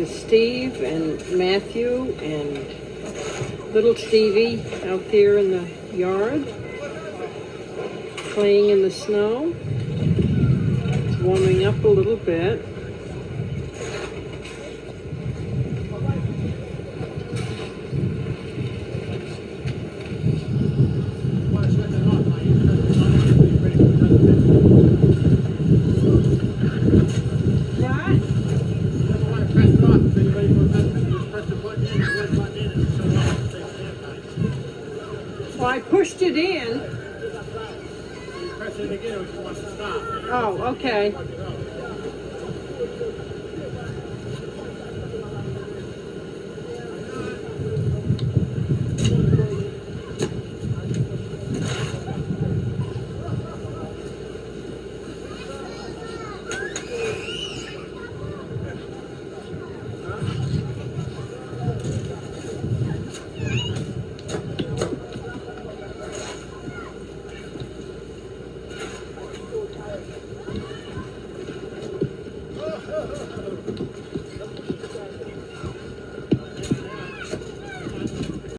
to Steve and Matthew and little Stevie out there in the yard, playing in the snow. It's warming up a little bit. Well, I pushed it in. Press it again, it wants to stop. Oh, okay.